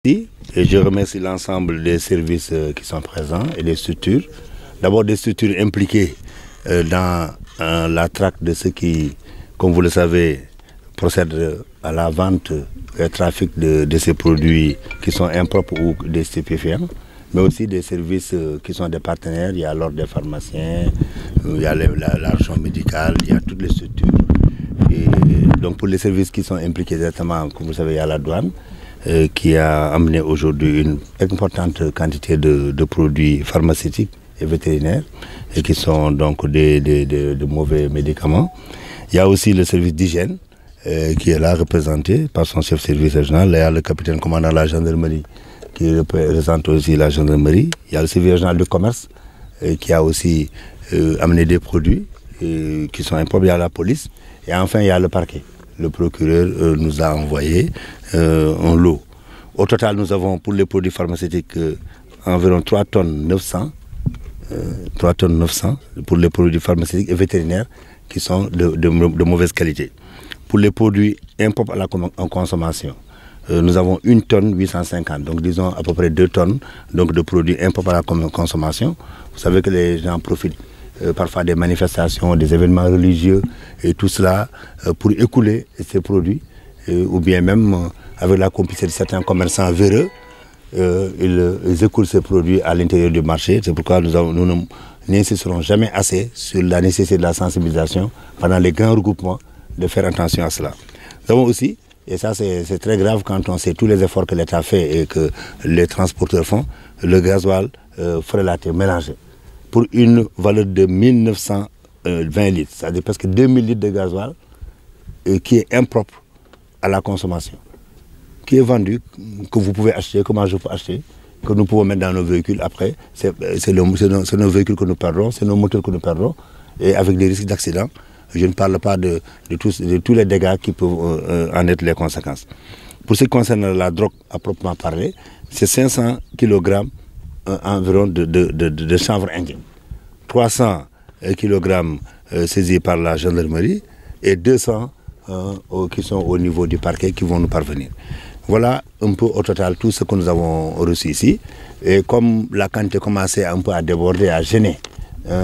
Et je remercie l'ensemble des services qui sont présents et des structures. D'abord des structures impliquées dans la traque de ceux qui, comme vous le savez, procèdent à la vente et au trafic de ces produits qui sont impropres ou des stupéfiants, mais aussi des services qui sont des partenaires. Il y a l'ordre des pharmaciens, il y a l'argent médical, il y a toutes les structures. Et donc pour les services qui sont impliqués directement, comme vous savez, il y a la douane, qui a amené aujourd'hui une importante quantité de produits pharmaceutiques et vétérinaires et qui sont donc de mauvais médicaments. Il y a aussi le service d'hygiène qui est là représenté par son chef de service régional. Il y a le capitaine commandant de la gendarmerie qui représente aussi la gendarmerie. Il y a le service régional de commerce qui a aussi amené des produits qui sont improbables à la police. Et enfin, il y a le parquet. Le procureur nous a envoyé un lot. Au total, nous avons pour les produits pharmaceutiques environ 3 tonnes 900 pour les produits pharmaceutiques et vétérinaires qui sont de mauvaise qualité. Pour les produits impropres à la consommation, nous avons 1 tonne 850, donc disons à peu près 2 tonnes donc, de produits impropres à la consommation. Vous savez que les gens profitent parfois des manifestations, des événements religieux et tout cela pour écouler ces produits ou bien même avec la complicité de certains commerçants véreux, ils écoulent ces produits à l'intérieur du marché. C'est pourquoi nous n'insisterons jamais assez sur la nécessité de la sensibilisation pendant les grands regroupements de faire attention à cela. Nous avons aussi, et ça c'est très grave quand on sait tous les efforts que l'État fait et que les transporteurs font, le gasoil frélaté mélangé pour une valeur de 1920 litres, c'est-à-dire presque 2000 litres de gasoil qui est impropre à la consommation, qui est vendu, que vous pouvez acheter, comment je peux acheter, que nous pouvons mettre dans nos véhicules après. C'est nos véhicules que nous perdons, c'est nos moteurs que nous perdons, et avec des risques d'accident. Je ne parle pas de tous les dégâts qui peuvent en être les conséquences. Pour ce qui concerne la drogue à proprement parler, c'est 500 kg environ de chanvre indien. 300 kg saisis par la gendarmerie et 200 qui sont au niveau du parquet qui vont nous parvenir. Voilà un peu au total tout ce que nous avons reçu ici. Et comme la quantité commençait un peu à déborder, à gêner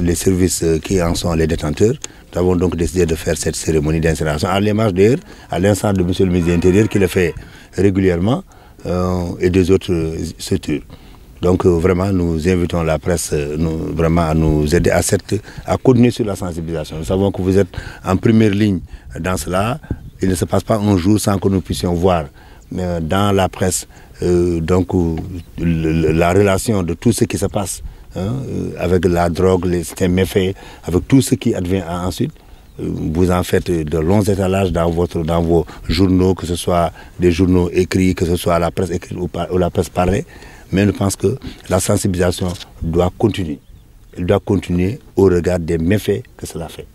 les services qui en sont les détenteurs, nous avons donc décidé de faire cette cérémonie d'incinération. À l'image d'ailleurs, à l'instar de M. le ministre de l'Intérieur qui le fait régulièrement et des autres structures. Donc vraiment, nous invitons la presse vraiment à nous aider à continuer sur la sensibilisation. Nous savons que vous êtes en première ligne dans cela. Il ne se passe pas un jour sans que nous puissions voir dans la presse donc, la relation de tout ce qui se passe avec la drogue, les méfaits, avec tout ce qui advient ensuite. Vous en faites de longs étalages dans vos journaux, que ce soit des journaux écrits, que ce soit la presse écrite ou la presse parlée. Mais je pense que la sensibilisation doit continuer. Elle doit continuer au regard des méfaits que cela fait.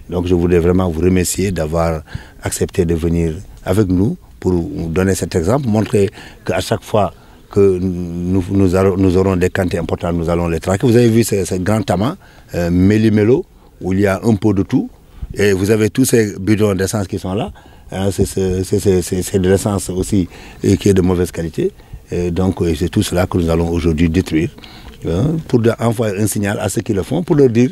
Donc je voulais vraiment vous remercier d'avoir accepté de venir avec nous pour nous donner cet exemple, montrer qu'à chaque fois que nous aurons des quantités importantes, nous allons les traquer. Vous avez vu ce grand tamas, méli-mélo, où il y a un peu de tout. Et vous avez tous ces bidons d'essence qui sont là. C'est de l'essence aussi qui est de mauvaise qualité. Et donc c'est tout cela que nous allons aujourd'hui détruire pour envoyer un signal à ceux qui le font, pour leur dire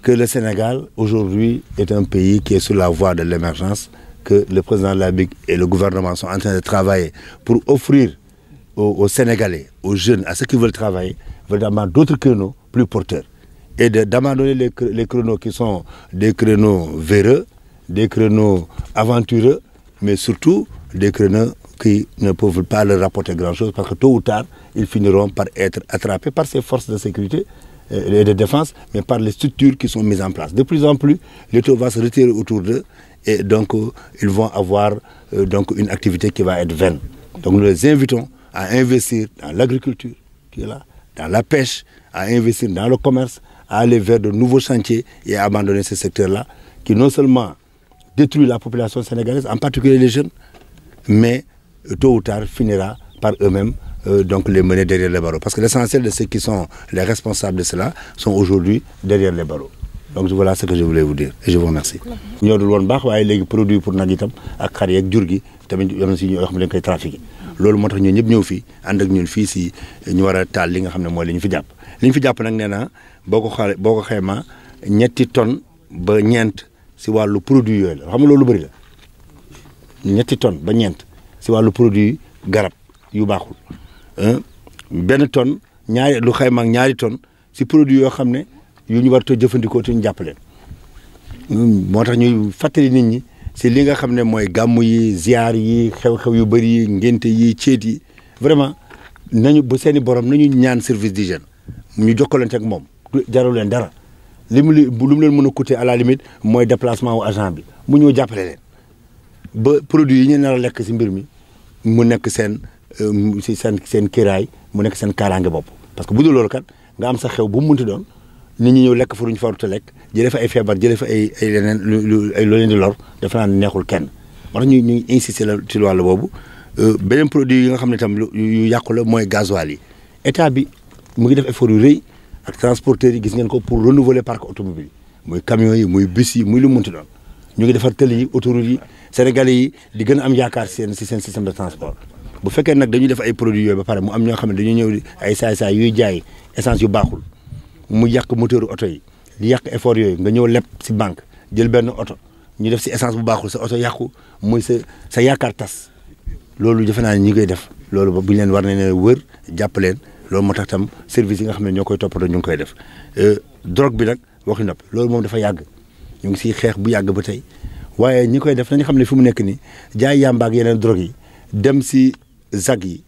que le Sénégal aujourd'hui est un pays qui est sur la voie de l'émergence, que le président de la République et le gouvernement sont en train de travailler pour offrir aux Sénégalais, aux jeunes, à ceux qui veulent travailler, vraiment d'autres créneaux plus porteurs. Et d'abandonner les créneaux qui sont des créneaux véreux, des créneaux aventureux, mais surtout des créneaux qui ne peuvent pas leur rapporter grand-chose parce que tôt ou tard, ils finiront par être attrapés par ces forces de sécurité et de défense, mais par les structures qui sont mises en place. De plus en plus, l'État va se retirer autour d'eux et donc ils vont avoir donc une activité qui va être vaine. Donc nous les invitons à investir dans l'agriculture qui est là, dans la pêche, à investir dans le commerce, à aller vers de nouveaux chantiers et à abandonner ce secteur-là qui non seulement détruit la population sénégalaise, en particulier les jeunes, mais tôt ou tard finira par eux-mêmes donc les mener derrière les barreaux. Parce que l'essentiel de ceux qui sont les responsables de cela sont aujourd'hui derrière les barreaux. Donc voilà ce que je voulais vous dire et je vous remercie. ñoo dul woon baax waaye léegi produit pour nag itam ak xar yeeg jur gi tamit am na si ñoo xam ne dañ koy trafiqué loolu moo tax ñun ñëpp ñëw fii ànd ak ñun fii si ñu war a taal li nga xam ne mooy li ñu fi jàpp. li ñu fi jàpp nag nee naa boo ko xaymaa ñetti tonnes ba ñeent si wàllu produit yooyu la xam nga loolu bëri la ñetti tonnes ba ñeent si wàllu produit garab yu baaxul benn tonne lu xaymaa ak ñaari tonnes si produit yoo xam ne yu ñu war a jëfandikoo te ñu jàpp leen moo tax ñuy fàttali nit ñi si li nga xam ne mooy gàmmu yi ziar yi xew-xew yu bëri yi ngénte yi ceet yi vraiment nañu bu seeni borom nañu ñaan service d'hygiène ñu jokkalante ak moom jarul leen dara lu mu leen mën a coûter à la limite mooy déplacement wu agent bi mu ñëw jàppale leen ba produit yi ñu nar a lekk si mbir mi mu nekk seen kiiraay mu nekk seen kaaraange bopp parce que bu dul loolu kat nga am sa xew bu mu munti doon nit ñi ñëw lekk fa lu ñu farut a lekk jëlee fa ay feebar jëlee fa ay leneen loo leen di lor defe naa neexul kenn moo tax ñu insister la ci wàll boobu beneen produit yi nga xam ne tam yu yàqu la mooy gasoil yi état bi mu ngi def effort yu rëy ak transporteurs yi gis ngeen ko pour renouveler parc automobile yi muy camions yi muy bus yi muy lu munti doon ñu ngi defar tëli yi autoroute yi Sénégalais yi di gën a am yaakaar si seen système de transport bu fekkee nag dañuy def ay produits yooyu ba pare mu am ñoo xam ne dañuy ñëw ay saay-saay yuy jaay essence yu baaxul mu yàq moteur oto yi di yàq effort yooyu nga ñëw leb si banque jël benn oto ñu def si essence bu baaxul sa oto yàqu muy sa yaakaar tas loolu defe naa ne ñi koy def loolu ba bu ñu leen war nañ wër jàpp leen loolu moo tax tam service yi nga xam ne ñoo koy toppatoo ñu ngi koy def drogue bi nag waxi nopp loolu moom dafa yàgg ñu ngi siy xeex bu yàgg ba tey waaye ñi koy def nañu xam ne fi mu nekk nii jaay yàmba ak yeneen drogue yi dem si ZAC yi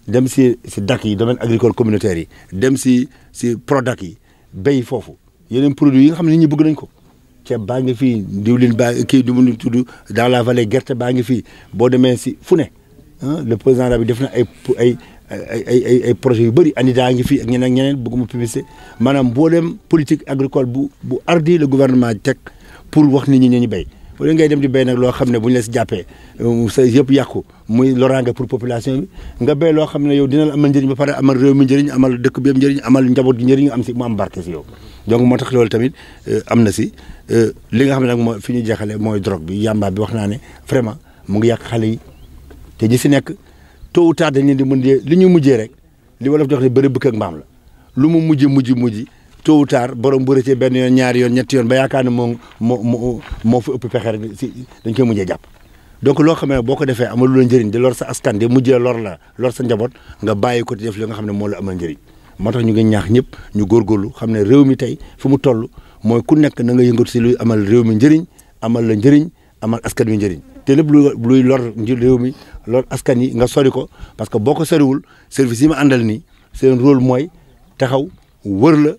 dem si DAC yi domaine agricole communautaire yi dem si PRODAC yi béy foofu yeneen produits yi nga xam ne nit ñi bëgg nañ ko ceeb baa ngi fii diwlin baa kii du mu tudd dans la vallée gerte baa ngi fii boo demee si fu ne le président bi def na ay projets yu bëri ANIDA ngi fii ak ñeneen bëgguma publicité maanaam mboolem politique agricole bu ardi le gouvernement teg pour wax nit ñi ñu béy wala ngay dem di béy nag loo xam ne bu ñu la si jàppee sa yëpp yàqu muy loraange pour population bi nga béy loo xam ne yow dina la amal njëriñ ba pare amal réew mi njëriñ amal dëkk bi yëpp njëriñ amal njaboot gi njëriñ am si mu am barke si yow donc moo tax loolu tamit am na si li nga xam ne nag mooy fi ñu jeexale mooy drogue bi yamba bi wax naa ne vraiment mu ngi yàq xale yi te ñi si nekk tôt ou tard dañ leen di mujjee li ñu mujjee rek li wolof di wax ne bëri bëkk ak mbaam la lu mu mujj tôt ou tard borom bu rëccee benn yoon ñaari yoon ñetti yoon ba yaakaar ne moo fa ëpp pexe rek dañ koy mujjee jàpp donc loo xam ne boo ko defee amal lu la njëriñ di lor sa askan di mujjee lor sa njaboot nga bàyyi ko di def li nga xam ne moo la amal njëriñ moo tax ñu ngi ñaax ñëpp ñu góorgóorlu xam ne réew mi tey fu mu toll mooy ku nekk na nga yëngatu si luy amal réew mi njëriñ amal la njëriñ amal askan wi njëriñ te lépp luy lor réew mi lor askan yi nga sori ko parce que boo ko soriwul service yi ma àndal nii seen rôle mooy taxaw wër la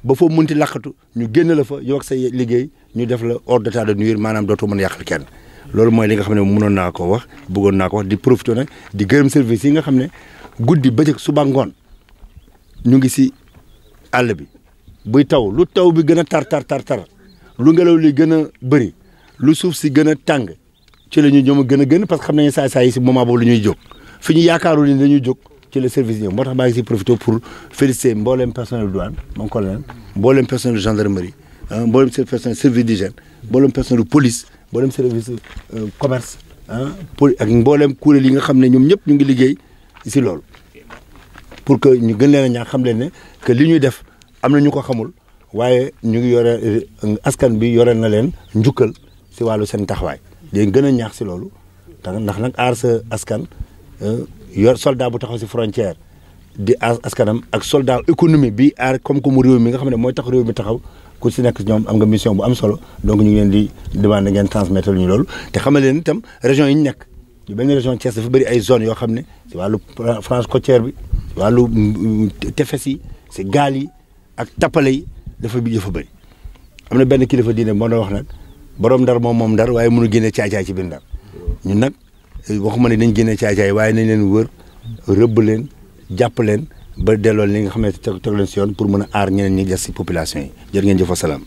ba foo mënti laqatu ñu génn la fa yow ak sa liggéey ñu def la hors d'état de nuire maanaam dootoo mën a yàqal kenn loolu mooy li nga xam ne mënoon naa ko wax bëggoon naa ko wax di profité nag di gërëm service yi nga xam ne guddi bëccëg suba ngoon ñu ngi si àll bi buy taw lu taw bi gën a tar lu ngelaw li gën a bëri lu suuf si gën a tàng ci la ñuy ñoom a gën parce que xam nañu saa yi si moment boobu la ñuy jóg fi ñu yaakaaru ni dañuy jóg ci le service ñëw moo tax maa ngi si profité pour féliciter mbooleem personnel douane mon colonel mbooleem personnel gendarmerie mbooleem personnel service d'hygiène mbooleem personnel police mbooleem service commerce ak mbooleem kuréel yi nga xam ne ñoom ñëpp ñu ngi liggéey si loolu pour que ñu gën leen a ñaax xam leen ne que li ñuy def am na ñu ko xamul waaye ñu ngi yore askan bi yore na leen njukkal si wàllu seen taxawaay di gën a ñaax si loolu ndax nag aar sa askan yor soldat bu taxaw si frontière di aar askanam ak soldat économie bi aar koom-koomu réew mi nga xam ne mooy tax réew mi taxaw ku si nekk ñoom am nga mission bu am solo donc ñu ngi leen di demander ngeen transmettre ñu loolu te xamal leen itam région yi ñu nekk yu benn région Thiès dafa bëri ay zones yoo xam ne si wàllu frange côtière bi si wàllu tefes yi si gaal yi ak tappale yi dafa bëri am na benn kilifa diine moo doon wax nag borom ndar moom ndar waaye mënu génne caay-caay ci biir ndar ñun nag waxuma ne dañ génne caay-caay waaye nañ leen wër rëbb leen jàpp leen ba delloo li nga xam ne teg leen si yoon pour mën a aar ñeneen ñi des si population yi jërë ngeen jëf wa salaam